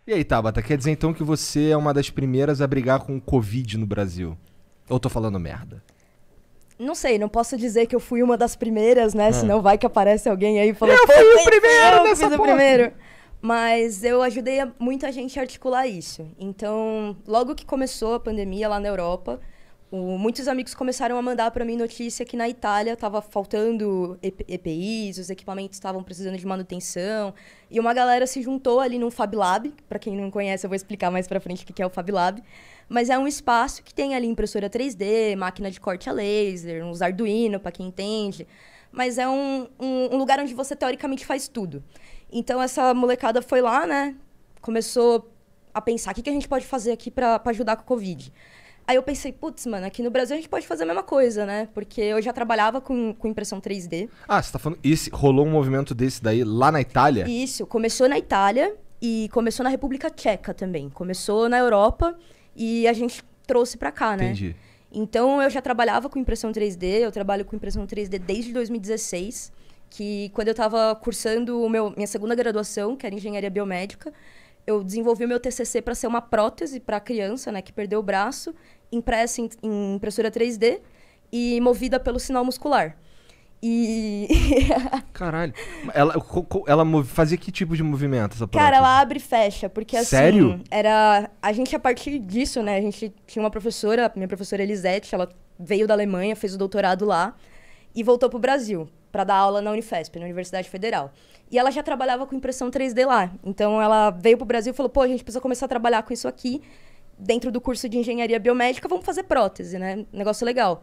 E aí, Tabata, quer dizer então que você é uma das primeiras a brigar com o Covid no Brasil? Ou tô falando merda? Não sei, não posso dizer que eu fui uma das primeiras, né? Ah. Senão vai que aparece alguém aí e fala, Eu pô, fui o fui primeiro eu que nessa fiz o porra! primeiro. Mas eu ajudei muita gente a articular isso. Então, logo que começou a pandemia lá na Europa, muitos amigos começaram a mandar para mim notícia que na Itália estava faltando EPIs, os equipamentos estavam precisando de manutenção. E uma galera se juntou ali num Fab Lab. Para quem não conhece, eu vou explicar mais para frente o que é o Fab Lab. Mas é um espaço que tem ali impressora 3D, máquina de corte a laser, uns Arduino, para quem entende. Mas é um lugar onde você, teoricamente, faz tudo. Então, essa molecada foi lá, né? Começou a pensar, o que a gente pode fazer aqui para ajudar com o Covid? Aí eu pensei, putz, mano, aqui no Brasil a gente pode fazer a mesma coisa, né? Porque eu já trabalhava com impressão 3D. Ah, você tá falando. Rolou um movimento desse daí lá na Itália? Isso, começou na Itália e começou na República Tcheca também. Começou na Europa e a gente trouxe pra cá, né? Entendi. Então eu já trabalhava com impressão 3D, eu trabalho com impressão 3D desde 2016, que quando eu estava cursando minha segunda graduação, que era engenharia biomédica, eu desenvolvi o meu TCC para ser uma prótese para criança, né, que perdeu o braço, impressa em impressora 3D e movida pelo sinal muscular. E Caralho. Fazia que tipo de movimento essa cara, prótese? ela abre e fecha, porque assim, Sério? a gente a partir disso, né, a gente tinha uma professora, minha professora Elisete, ela veio da Alemanha, fez o doutorado lá e voltou pro Brasil para dar aula na Unifesp, na Universidade Federal. E ela já trabalhava com impressão 3D lá. Então ela veio pro Brasil e falou: "Pô, a gente precisa começar a trabalhar com isso aqui dentro do curso de engenharia biomédica, vamos fazer prótese, né? Negócio legal".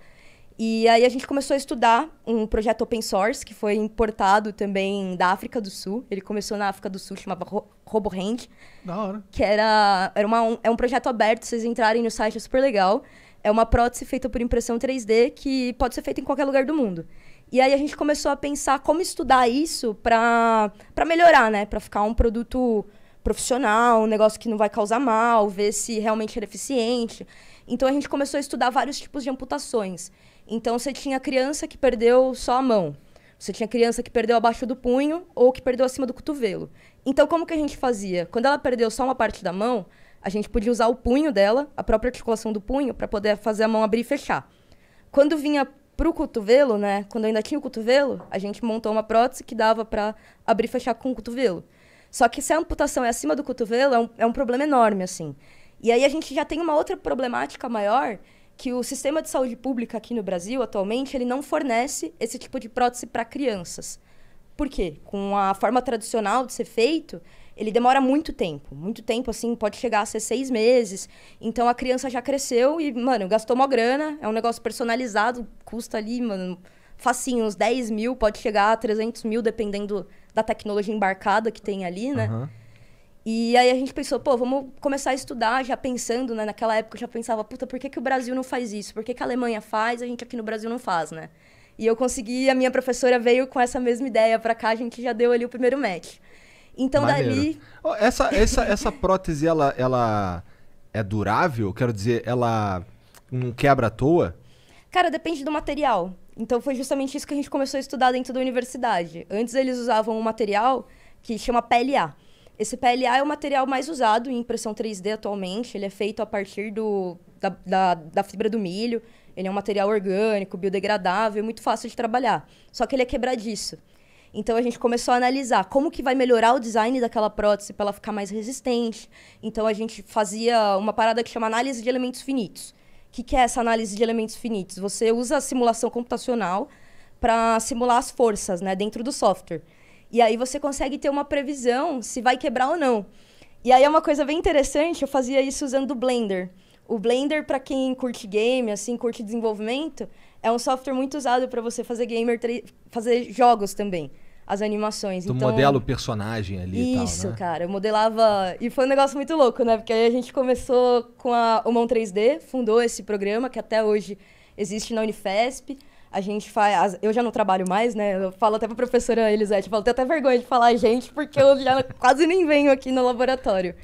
E aí a gente começou a estudar um projeto open source, que foi importado também da África do Sul. Ele começou na África do Sul, chamava RoboHand. Da hora. Que é um projeto aberto, vocês entrarem no site, é super legal. É uma prótese feita por impressão 3D que pode ser feita em qualquer lugar do mundo. E aí a gente começou a pensar como estudar isso para melhorar, né? Para ficar um produto profissional, um negócio que não vai causar mal, ver se realmente era eficiente. Então a gente começou a estudar vários tipos de amputações. Então você tinha criança que perdeu só a mão. Você tinha criança que perdeu abaixo do punho ou que perdeu acima do cotovelo. Então como que a gente fazia? Quando ela perdeu só uma parte da mão, a gente podia usar o punho dela, a própria articulação do punho, para poder fazer a mão abrir e fechar. Quando vinha pro cotovelo, né? Quando ainda tinha o cotovelo, a gente montou uma prótese que dava para abrir e fechar com o cotovelo. Só que se a amputação é acima do cotovelo, é um problema enorme, assim. E aí a gente já tem uma outra problemática maior, que o sistema de saúde pública aqui no Brasil, atualmente, ele não fornece esse tipo de prótese para crianças. Por quê? Com a forma tradicional de ser feito, ele demora muito tempo, assim, pode chegar a ser 6 meses. Então, a criança já cresceu e, mano, gastou uma grana, é um negócio personalizado, custa ali, mano, facinho, uns 10 mil, pode chegar a 300 mil, dependendo da tecnologia embarcada que tem ali, né? Aham. E aí a gente pensou, pô, vamos começar a estudar, já pensando, né? Naquela época eu já pensava, puta, por que o Brasil não faz isso? Por que a Alemanha faz, a gente aqui no Brasil não faz, né? E eu consegui, a minha professora veio com essa mesma ideia pra cá, a gente já deu ali o primeiro match. Então, Maneiro. dali... Ó, essa prótese, ela é durável? Quero dizer, ela não quebra à toa? Cara, depende do material. Então, foi justamente isso que a gente começou a estudar dentro da universidade. Antes, eles usavam um material que chama PLA. Esse PLA é o material mais usado em impressão 3D atualmente. Ele é feito a partir da fibra do milho. Ele é um material orgânico, biodegradável, muito fácil de trabalhar. Só que ele é quebradiço. Então, a gente começou a analisar como que vai melhorar o design daquela prótese para ela ficar mais resistente. Então, a gente fazia uma parada que chama análise de elementos finitos. O que é essa análise de elementos finitos? Você usa a simulação computacional para simular as forças, né, dentro do software. E aí você consegue ter uma previsão se vai quebrar ou não. E aí é uma coisa bem interessante, eu fazia isso usando o Blender. O Blender, para quem curte game, assim, curte desenvolvimento, é um software muito usado para você fazer fazer jogos também, as animações. Tu Então, modela o personagem ali e tal, isso, né? cara, eu modelava... E foi um negócio muito louco, né? Porque aí a gente começou com o Mão 3D, fundou esse programa, que até hoje existe na Unifesp. A gente faz... Eu já não trabalho mais, né? Eu falo até pra professora Elisete, eu falo, tenho até vergonha de falar a gente, porque eu já quase nem venho aqui no laboratório.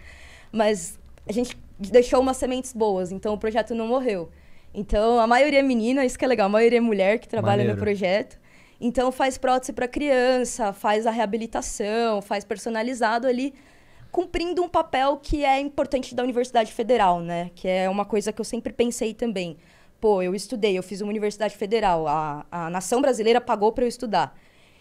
Mas a gente deixou umas sementes boas, então o projeto não morreu. Então, a maioria é menina, isso que é legal, a maioria é mulher que trabalha Maneiro. no projeto. Então, faz prótese para criança, faz a reabilitação, faz personalizado ali cumprindo um papel que é importante da Universidade Federal, né? Que é uma coisa que eu sempre pensei também. Pô, eu estudei, eu fiz uma universidade federal, a nação brasileira pagou para eu estudar.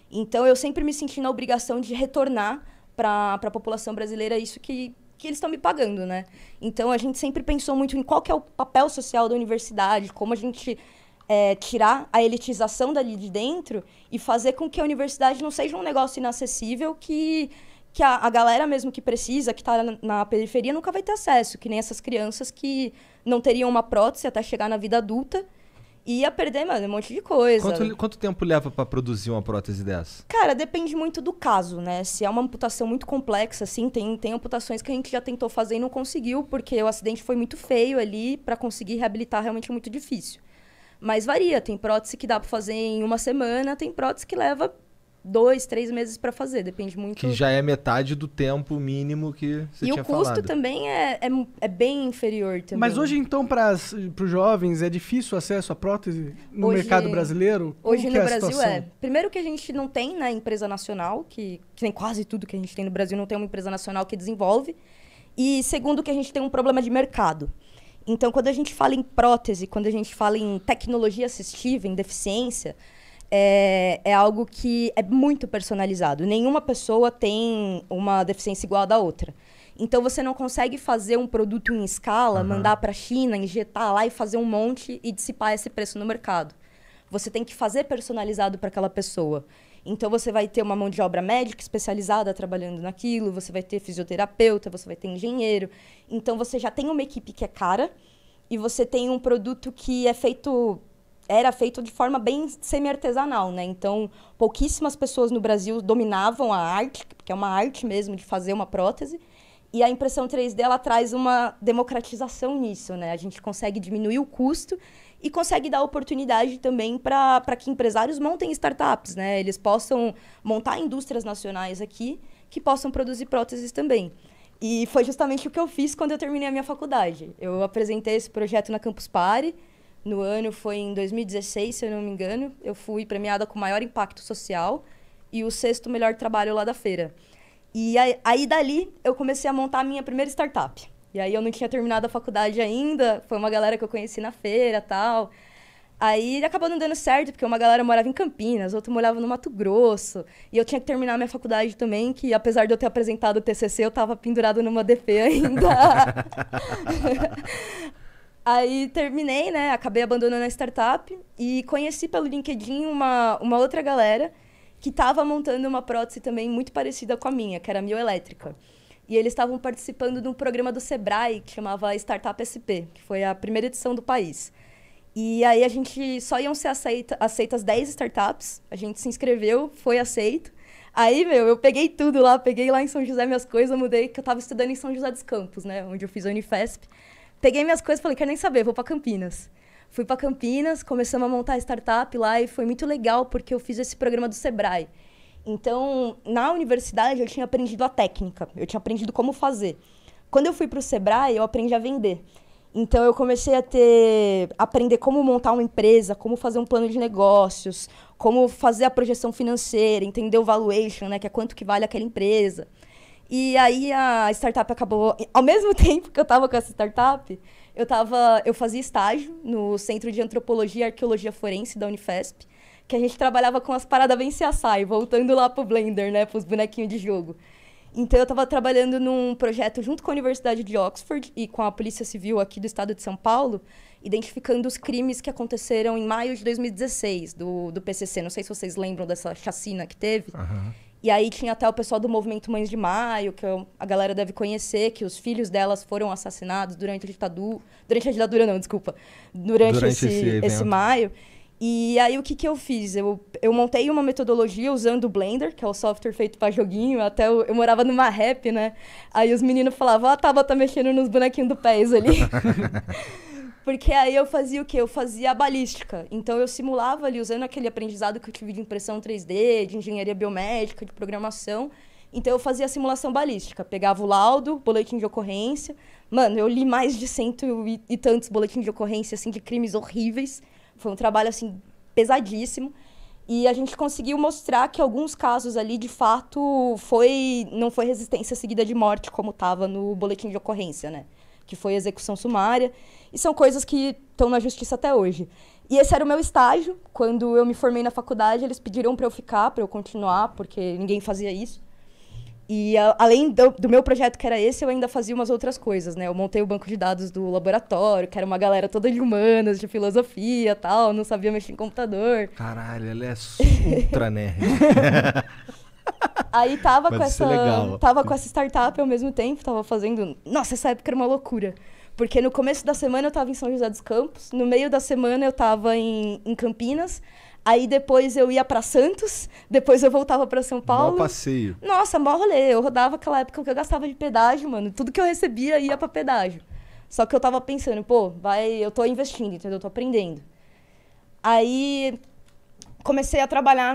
Então, eu sempre me senti na obrigação de retornar para a população brasileira isso que eles estão me pagando, né? Então, a gente sempre pensou muito em qual que é o papel social da universidade, como a gente tirar a elitização dali de dentro e fazer com que a universidade não seja um negócio inacessível que a galera mesmo que precisa, que está na periferia, nunca vai ter acesso, que nem essas crianças que não teriam uma prótese até chegar na vida adulta e ia perder, mano, um monte de coisa. Quanto tempo leva pra produzir uma prótese dessa? Cara, depende muito do caso, né? Se é uma amputação muito complexa, assim, tem amputações que a gente já tentou fazer e não conseguiu, porque o acidente foi muito feio ali, pra conseguir reabilitar realmente é muito difícil. Mas varia, tem prótese que dá pra fazer em uma semana, tem prótese que leva 2, 3 meses para fazer, depende muito. Que já é metade do tempo mínimo que você tinha falado. E o custo também é bem inferior também. Mas hoje, então, para os jovens, é difícil o acesso à prótese no mercado brasileiro? Hoje no Brasil Primeiro que a gente não tem, né, empresa nacional, que nem quase tudo que a gente tem no Brasil não tem uma empresa nacional que desenvolve. E segundo que a gente tem um problema de mercado. Então, quando a gente fala em prótese, quando a gente fala em tecnologia assistiva, em deficiência, é algo que é muito personalizado. Nenhuma pessoa tem uma deficiência igual à da outra. Então, você não consegue fazer um produto em escala, mandar para a China, injetar lá e fazer um monte e dissipar esse preço no mercado. Você tem que fazer personalizado para aquela pessoa. Então, você vai ter uma mão de obra médica especializada trabalhando naquilo, você vai ter fisioterapeuta, você vai ter engenheiro. Então, você já tem uma equipe que é cara e você tem um produto que era feito de forma bem semi-artesanal, né? Então, pouquíssimas pessoas no Brasil dominavam a arte, porque é uma arte mesmo de fazer uma prótese. E a impressão 3D, ela traz uma democratização nisso, né? A gente consegue diminuir o custo e consegue dar oportunidade também para que empresários montem startups, né? Eles possam montar indústrias nacionais aqui que possam produzir próteses também. E foi justamente o que eu fiz quando eu terminei a minha faculdade. Eu apresentei esse projeto na Campus Party. No ano foi em 2016, se eu não me engano. Eu fui premiada com maior impacto social e o 6º melhor trabalho lá da feira. E aí dali eu comecei a montar a minha primeira startup. E aí eu não tinha terminado a faculdade ainda, foi uma galera que eu conheci na feira e tal. Aí acabou não dando certo, porque uma galera morava em Campinas, outra morava no Mato Grosso. E eu tinha que terminar minha faculdade também, que apesar de eu ter apresentado o TCC, eu tava pendurado numa DP ainda. Aí terminei, né? Acabei abandonando a startup e conheci pelo LinkedIn uma outra galera que estava montando uma prótese também muito parecida com a minha, que era a mioelétrica. E eles estavam participando de um programa do Sebrae que chamava Startup SP, que foi a primeira edição do país. E aí a gente só iam ser aceitas 10 startups, a gente se inscreveu, foi aceito. Aí, eu peguei tudo lá, peguei lá em São José minhas coisas, mudei, que eu estava estudando em São José dos Campos, né, onde eu fiz a Unifesp. Peguei minhas coisas e falei, quero nem saber, vou para Campinas. Fui para Campinas, começamos a montar a startup lá e foi muito legal porque eu fiz esse programa do Sebrae. Então, na universidade, eu tinha aprendido a técnica, eu tinha aprendido como fazer. Quando eu fui para o Sebrae, eu aprendi a vender. Então, eu comecei a aprender como montar uma empresa, como fazer um plano de negócios, como fazer a projeção financeira, entender o valuation, né, que é quanto que vale aquela empresa. E aí, a startup acabou... Ao mesmo tempo que eu estava com essa startup, eu fazia estágio no Centro de Antropologia e Arqueologia Forense da Unifesp, que a gente trabalhava com as paradas bem CSI, voltando lá pro Blender, né, pros bonequinhos de jogo. Então, eu estava trabalhando num projeto junto com a Universidade de Oxford e com a Polícia Civil aqui do estado de São Paulo, identificando os crimes que aconteceram em maio de 2016, do PCC. Não sei se vocês lembram dessa chacina que teve. E aí tinha até o pessoal do Movimento Mães de Maio, que a galera deve conhecer, que os filhos delas foram assassinados durante a ditadura... Durante a ditadura, não, desculpa. Durante esse maio. E aí, o que eu fiz? Eu montei uma metodologia usando o Blender, que é o software feito para joguinho. Até eu morava numa rap, né? Aí os meninos falavam, a Tabata tá mexendo nos bonequinhos do pés ali. Porque aí eu fazia o quê? Eu fazia a balística. Então, eu simulava ali, usando aquele aprendizado que eu tive de impressão 3D, de engenharia biomédica, de programação. Então, eu fazia a simulação balística. Pegava o laudo, boletim de ocorrência. Mano, eu li mais de 100 e tantos boletins de ocorrência, assim, de crimes horríveis. Foi um trabalho, assim, pesadíssimo. E a gente conseguiu mostrar que alguns casos ali, de fato, não foi resistência seguida de morte, como estava no boletim de ocorrência, né? Que foi execução sumária. E são coisas que estão na justiça até hoje. E esse era o meu estágio. Quando eu me formei na faculdade, eles pediram para eu ficar, para eu continuar, porque ninguém fazia isso. E além do meu projeto, que era esse, eu ainda fazia umas outras coisas, né? Eu montei o banco de dados do laboratório, que era uma galera toda de humanas, de filosofia e tal, não sabia mexer em computador. Caralho, ela é ultra nerd. Aí tava legal. com essa startup ao mesmo tempo, tava fazendo... Nossa, essa época era uma loucura. Porque no começo da semana eu tava em São José dos Campos, no meio da semana eu tava em Campinas, aí depois eu ia pra Santos, depois eu voltava pra São Paulo. Mó passeio. Nossa, mó rolê. Eu rodava aquela época que eu gastava de pedágio, mano. Tudo que eu recebia ia pra pedágio. Só que eu tava pensando, pô, eu tô investindo, entendeu? Eu tô aprendendo. Aí comecei a trabalhar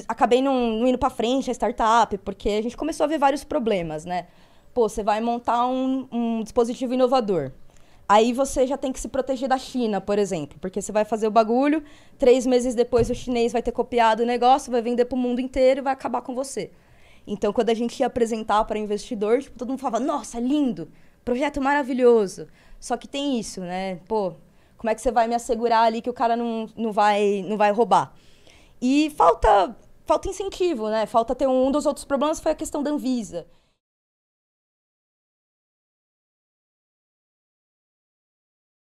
acabei não indo pra frente a startup, porque a gente começou a ver vários problemas, né? Pô, você vai montar um dispositivo inovador. Aí você já tem que se proteger da China, por exemplo, porque você vai fazer o bagulho, 3 meses depois o chinês vai ter copiado o negócio, vai vender pro mundo inteiro e vai acabar com você. Então, quando a gente ia apresentar para investidor, tipo, todo mundo falava, nossa, lindo, projeto maravilhoso. Só que tem isso, né? Pô, como é que você vai me assegurar ali que o cara não vai roubar? E falta incentivo, né? Falta ter um dos outros problemas foi a questão da Anvisa.